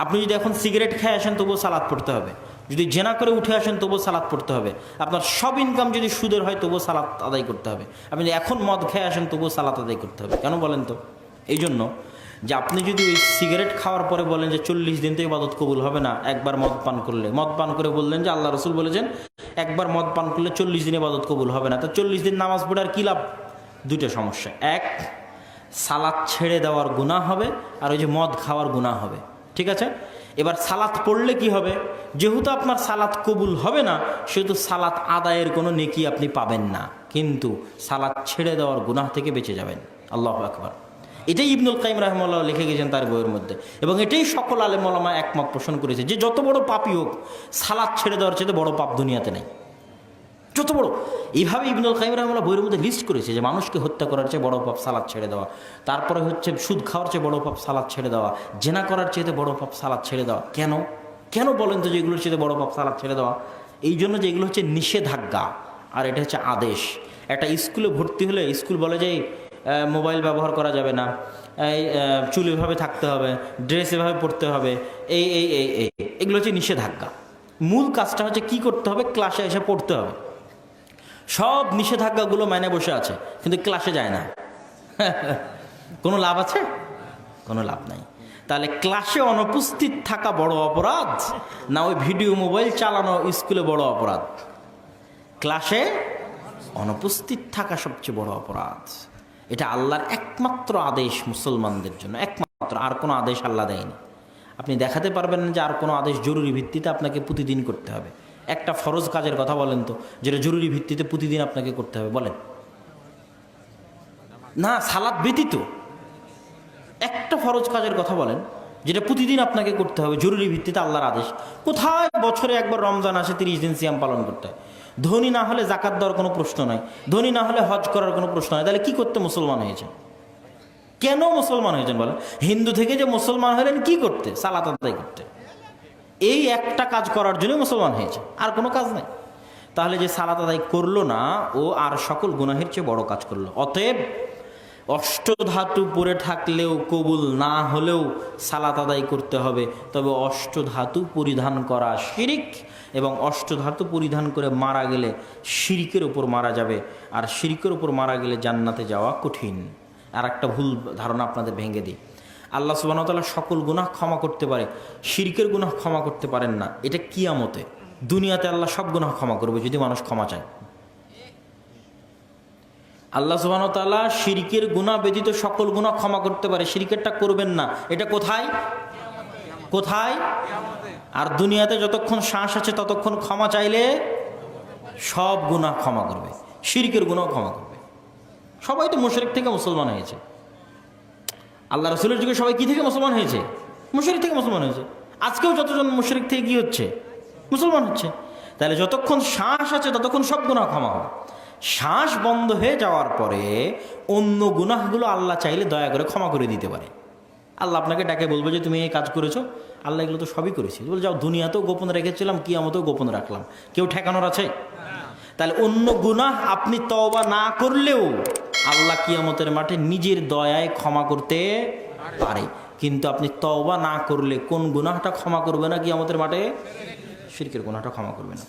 আপনি যদি এখন সিগারেট খেয়ে আসেন তবুও সালাত পড়তে হবে, যদি জেনা করে উঠে আসেন তবুও সালাত পড়তে হবে, আপনার সব ইনকাম যদি সুদের হয় তবুও সালাত আদায় করতে হবে, আপনি এখন মদ খেয়ে আসেন তবুও সালাত আদায় করতে হবে। কেন বলেন তো? এই জন্য যে আপনি যদি ওই সিগারেট খাওয়ার পরে বলেন যে 40 দিন তো ইবাদত কবুল হবে না, একবার মদ পান করলে, মদ পান করে বললেন যে আল্লাহ রসুল বলেছেন একবার মদ পান করলে 40 দিন ইবাদত কবুল হবে না, তো 40 দিন নামাজ পড়ে আর কী লাভ? দুইটা সমস্যা, এক সালাত ছেড়ে দেওয়ার গুনাহ হবে, আর ওই যে মদ খাওয়ার গুনাহ হবে। ঠিক আছে, এবার সালাত পড়লে কি হবে? যেহেতু আপনার সালাত কবুল হবে না, সেহেতু সালাত আদায়ের কোনো নেকি আপনি পাবেন না, কিন্তু সালাত ছেড়ে দেওয়ার গুনাহ থেকে বেঁচে যাবেন। আল্লাহু আকবার। এটাই ইবনুল কাইয়িম রাহিমাহুল্লাহ লিখে গেছেন তার বইয়ের মধ্যে, এবং এটাই সকল আলেম ওলামা একমত পোষণ করেছে যে যত বড় পাপই হোক, সালাত ছেড়ে দেওয়ার চেয়ে বড় পাপ দুনিয়াতে নেই, যত বড়। এইভাবে ইবনুল কাইয়িম রাহিমাহুল্লাহ বইয়ের মধ্যে লিস্ট করেছে যে মানুষকে হত্যা করার চেয়ে বড় পাপ সালাত ছেড়ে দেওয়া, তারপরে হচ্ছে সুদ খাওয়ার চেয়ে বড় পাপ সালাত ছেড়ে দেওয়া, জেনা করার চেয়ে বড় পাপ সালাত ছেড়ে দেওয়া। কেন কেন বলেন তো যে এগুলোর চেয়ে বড় পাপ সালাত ছেড়ে দেওয়া? এই জন্য যে এগুলো হচ্ছে নিষেধাজ্ঞা, আর এটা হচ্ছে আদেশ। একটা স্কুলে ভর্তি হলে স্কুল বলে যে মোবাইল ব্যবহার করা যাবে না, এই চুল এভাবে থাকতে হবে, ড্রেস এভাবে পরতে হবে, এই এই এই এই এগুলো হচ্ছে নিষেধাজ্ঞা। মূল কাজটা হচ্ছে কি করতে হবে? ক্লাসে এসে পড়তে হবে। সব নিষেধাজ্ঞাগুলো মানে বসে আছে, কিন্তু ক্লাসে যায় না। কোনো লাভ আছে? কোনো লাভ নাই। তাহলে ক্লাসে অনুপস্থিত থাকা বড় অপরাধ, না ওই ভিডিও মোবাইল চালানো স্কুলে বড় অপরাধ? ক্লাসে অনুপস্থিত থাকা সবচেয়ে বড় অপরাধ। এটা আল্লাহর একমাত্র আদেশ মুসলমানদের জন্য, একমাত্র, আর কোনো আদেশ আল্লাহ দেয়নি। আপনি দেখাতে পারবেন না যে আর কোনো আদেশ জরুরি ভিত্তিতে আপনাকে প্রতিদিন করতে হবে। একটা ফরজ কাজের কথা বলেন তো, যেটা জরুরি ভিত্তিতে প্রতিদিন আপনাকে করতে হবে, বলেন না। সালাত ব্যতীত একটা ফরজ কাজের কথা বলেন যেটা প্রতিদিন আপনাকে করতে হবে, জরুরি ভিত্তিতে আল্লাহর আদেশ। কোথায় বছরে একবার রমজান আসে, 30 দিন সিয়াম পালন করতে হয়। ধনী না হলে জাকাত দেওয়ার কোনো প্রশ্ন নাই, ধনী না হলে হজ করার কোনো প্রশ্ন নাই। তাহলে কি করতে মুসলমান হয়েছেন? কেন মুসলমান হয়েছেন বলেন? হিন্দু থেকে যে মুসলমান হলেন কি করতে? সালাত আদায় করতে। এই একটা কাজ করার জন্য মুসলমান হয়েছে, আর কোনো কাজ নাই। তাহলে যে সালাত আদায় করলো না, ও আর সকল গুনাহের চেয়ে বড় কাজ করলো। অতএব অষ্টধাতু পরে থাকলেও কবুল না হলেও সালাত আদায় করতে হবে, তবে অষ্টধাতু পরিধান করা শিরিক, এবং অষ্টধাতু পরিধান করে মারা গেলে শিরিকের উপর মারা যাবে, আর শিরিকের উপর মারা গেলে জান্নাতে যাওয়া কঠিন। আর একটা ভুল ধারণা আপনাদের ভেঙে দিই, আল্লাহ সুবহানাহু ওয়া তাআলা সকল গুনাহ ক্ষমা করতে পারে, শিরকের গুনাহ ক্ষমা করতে পারেন না। এটা কিয়ামতে। দুনিয়াতে আল্লাহ সব গুনাহ ক্ষমা করবে যদি মানুষ ক্ষমা চায়। আল্লাহ সুবহানাহু ওয়া তাআলা শিরকের গুনাহ ব্যতীত সকল গুনাহ ক্ষমা করতে পারে, শিরকেরটা করবেন না। এটা কোথায়? কোথায়? আর দুনিয়াতে যতক্ষণ শ্বাস আছে ততক্ষণ ক্ষমা চাইলে সব গুনাহ ক্ষমা করবে, শিরকের গুনাহ ক্ষমা করবে। সবাই তো মুশরিক থেকে মুসলমান হয়েছে। আল্লাহ রাসূলের যুগে সবাই কি থেকে মুসলমান হয়েছে? মুশরিক থেকে মুসলমান হয়েছে। আজকেও যতজন মুশরিক থেকে কি হচ্ছে? মুসলমান হচ্ছে। তাহলে যতক্ষণ শ্বাস আছে ততক্ষণ সব গুনাহ ক্ষমা হবে। শ্বাস বন্ধ হয়ে যাওয়ার পরে অন্য গুনাহগুলো আল্লাহ চাইলে দয়া করে ক্ষমা করে দিতে পারে। আল্লাহ আপনাকে ডাকে বলবে যে তুমি এই কাজ করেছো, আল্লাহ এগুলো তো সবই করেছি, বলে যাও, দুনিয়াতেও গোপন রেখেছিলাম, কিয়ামতেও গোপন রাখলাম, কেউ ঠেকানোর আছে? তাহলে অন্য গুনাহ আপনি তওবা না করলেও আল্লাহ কিয়ামতের মাঠে নিজের দয়ায় ক্ষমা করতে পারে। কিন্তু আপনি তওবা না করলে কোন গুনাহটা ক্ষমা করবে না কিয়ামতের মাঠে? শিরকের গুনাহটা ক্ষমা করবে না।